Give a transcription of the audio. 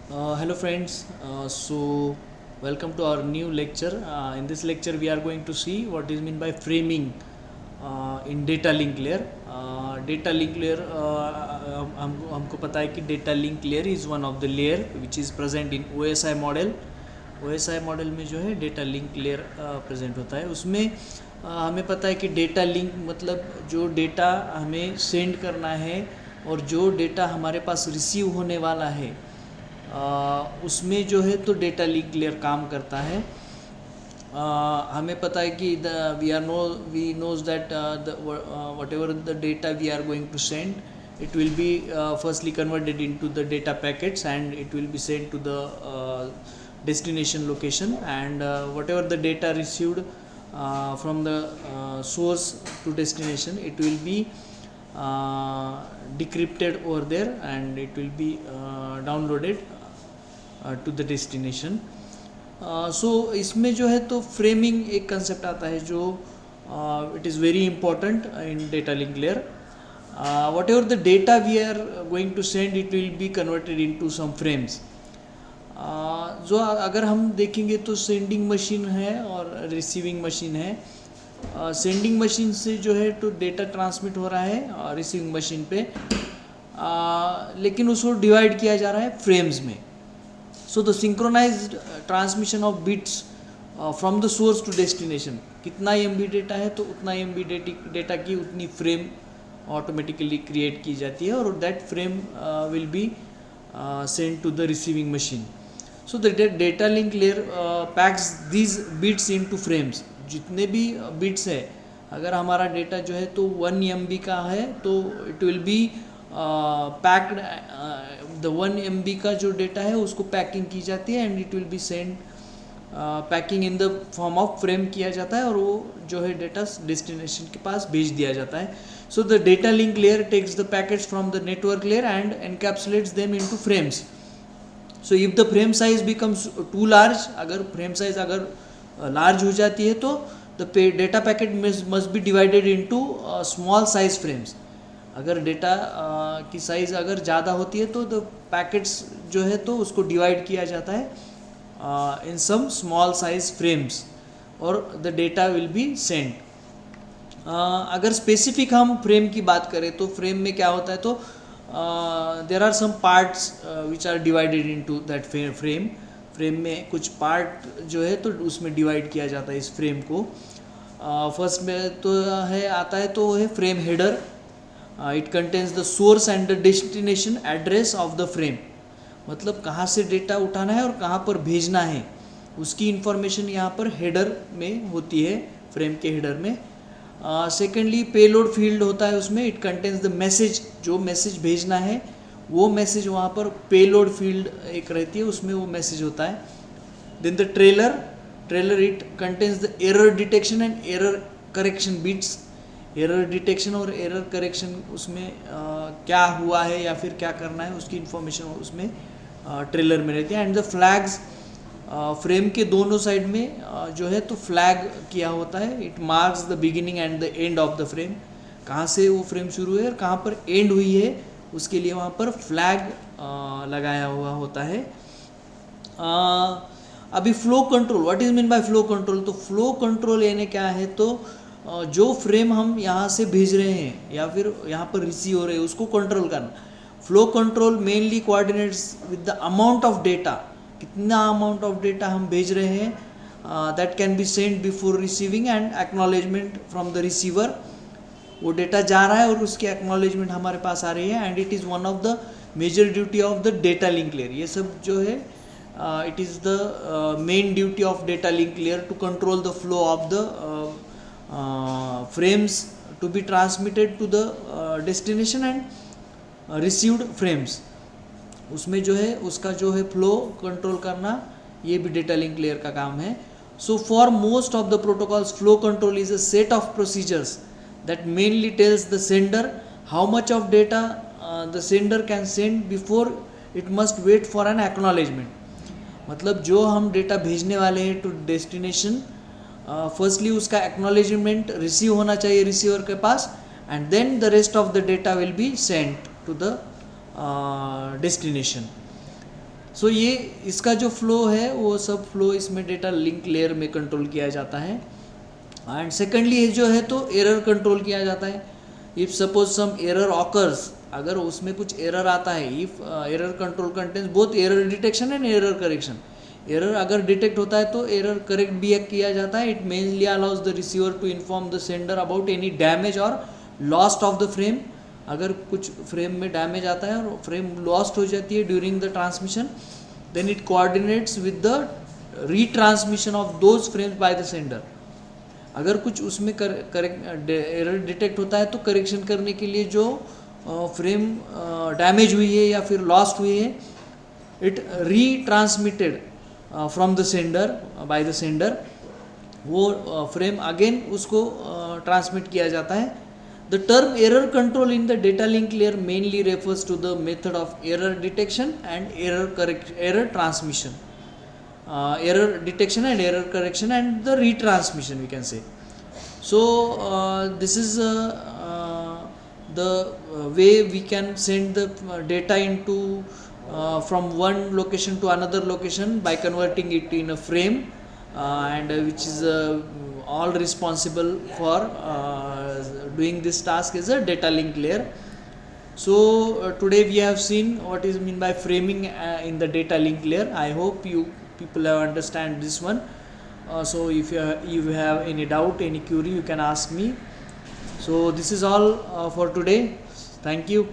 Hello friends, welcome to our new lecture. In this lecture we are going to see what is meant by framing in data link layer. Data link layer हमको पता है कि data link layer is one of the layer which is present in OSI model. OSI model में जो है data link layer present होता है उसमें हमें पता है कि डेटा लिंक मतलब जो डेटा हमें सेंड करना है और जो डेटा हमारे पास रिसीव होने वाला है उसमें जो है तो डेटा लिंक लेयर काम करता है। हमें पता है कि we knows that whatever the data we are going to send it will be firstly converted into the data packets and it will be sent to the destination location and whatever the data received from the source to destination it will be decrypted over there and it will be downloaded to the destination. सो इसमें जो है तो framing एक concept आता है जो it is very important in data link layer. Whatever the data we are going to send it will be converted into some frames. जो अगर हम देखेंगे तो सेंडिंग मशीन है और रिसीविंग मशीन है. सेंडिंग मशीन से जो है तो डेटा ट्रांसमिट हो रहा है रिसीविंग मशीन पे, लेकिन उसको डिवाइड किया जा रहा है फ्रेम्स में. So the synchronised transmission of bits from the source to destination, कितना MB डेटा है तो उतना MB डेटा की उतनी फ्रेम ऑटोमेटिकली क्रिएट की जाती है और that frame will be send to the receiving machine. So the data link layer packs these bits into frames. जितने भी बिट्स है, अगर हमारा डेटा जो है तो 1 MB का है तो it will be packed. The 1 MB का जो डेटा है उसको पैकिंग की जाती है and it will be send packing in the form of frame किया जाता है और वो जो है डेटा डेस्टिनेशन के पास भेज दिया जाता है. So the data link layer takes the packets from the network layer and encapsulates them into frames. So if the frame size becomes too large, अगर frame size अगर large हो जाती है तो the data packet must be divided into small size frames. अगर data की size अगर ज़्यादा होती है तो द पैकेट्स जो है तो उसको डिवाइड किया जाता है इन सम स्मॉल साइज फ्रेम्स और the data will be send. अगर स्पेसिफिक हम फ्रेम की बात करें तो फ्रेम में क्या होता है तो there are some parts which are divided into that frame. Frame में कुछ पार्ट जो है तो उसमें डिवाइड किया जाता है इस फ्रेम को. फर्स्ट में तो है आता है तो है frame header. It contains the source and the destination address of the frame, मतलब कहाँ से डेटा उठाना है और कहाँ पर भेजना है उसकी इंफॉर्मेशन यहाँ पर हेडर में होती है, फ्रेम के हेडर में. सेकेंडली पेलोड फील्ड होता है उसमें. इट कंटेन्स द मैसेज, जो मैसेज भेजना है वो मैसेज वहाँ पर पेलोड फील्ड एक रहती है उसमें वो मैसेज होता है. Then the trailer it contains the error detection and error correction bits. Error detection और एरर करेक्शन उसमें क्या हुआ है या फिर क्या करना है उसकी इन्फॉर्मेशन उसमें ट्रेलर में रहती है. एंड द फ्लैग्स, फ्रेम के दोनों साइड में जो है तो फ्लैग किया होता है. It marks the beginning and the end of the frame, कहाँ से वो फ्रेम शुरू है और कहाँ पर एंड हुई है उसके लिए वहाँ पर फ्लैग लगाया हुआ होता है. अभी flow control, what is mean by flow control. तो फ्लो कंट्रोल यानी क्या है तो जो फ्रेम हम यहाँ से भेज रहे हैं या फिर यहाँ पर रिसीव हो रहे हैं उसको कंट्रोल करना. Flow control mainly coordinates with the amount of data, कितना अमाउंट ऑफ डेटा हम भेज रहे हैं that can be send before receiving end acknowledgement from the receiver. वो डेटा जा रहा है और उसकी एक्नॉलेजमेंट हमारे पास आ रही है and it is one of the major duty of the data link layer. ये सब जो है it is the main duty of data link layer to control the flow of the frames to be transmitted to the destination and received frames. उसमें जो है उसका जो है फ्लो कंट्रोल करना ये भी डेटा लिंक लेयर का काम है. So for most of the protocols flow control is a set of procedures that mainly tells the sender how much of data the sender can send before it must wait for an acknowledgement. मतलब जो हम data भेजने वाले हैं to destination, firstly उसका acknowledgement receive होना चाहिए receiver के पास and then the rest of the data will be sent to the destination. So ये इसका जो फ्लो है वो सब फ्लो इसमें डेटा लिंक लेयर में कंट्रोल किया जाता है। एंड सेकेंडली ये जो है तो एरर कंट्रोल किया जाता है। If suppose some error occurs, अगर उसमें कुछ एरर आता है, if error control contains both error detection and error correction. Error अगर डिटेक्ट होता है तो एरर करेक्ट भी किया जाता है। It mainly allows the receiver to inform the sender about any damage और लॉस्ट ऑफ द फ्रेम। अगर कुछ फ्रेम में डैमेज आता है और फ्रेम लॉस्ट हो जाती है during the transmission, then it coordinates with the retransmission of those frames by the sender. अगर कुछ उसमें एरर डिटेक्ट होता है तो करेक्शन करने के लिए जो फ्रेम डैमेज हुई है या फिर लॉस्ट हुई है, it retransmitted from the sender by the sender, वो फ्रेम अगेन उसको ट्रांसमिट किया जाता है। The term error control in the data link layer mainly refers to the method of error detection and error transmission, error detection and error correction and the retransmission, we can say. So this is the way we can send the data into from one location to another location by converting it in a frame, and which is all responsible for doing this task is a data link layer. So today we have seen what is mean by framing in the data link layer. I hope you people have understand this one. So if you have any doubt, any query, you can ask me. So this is all for today. Thank you.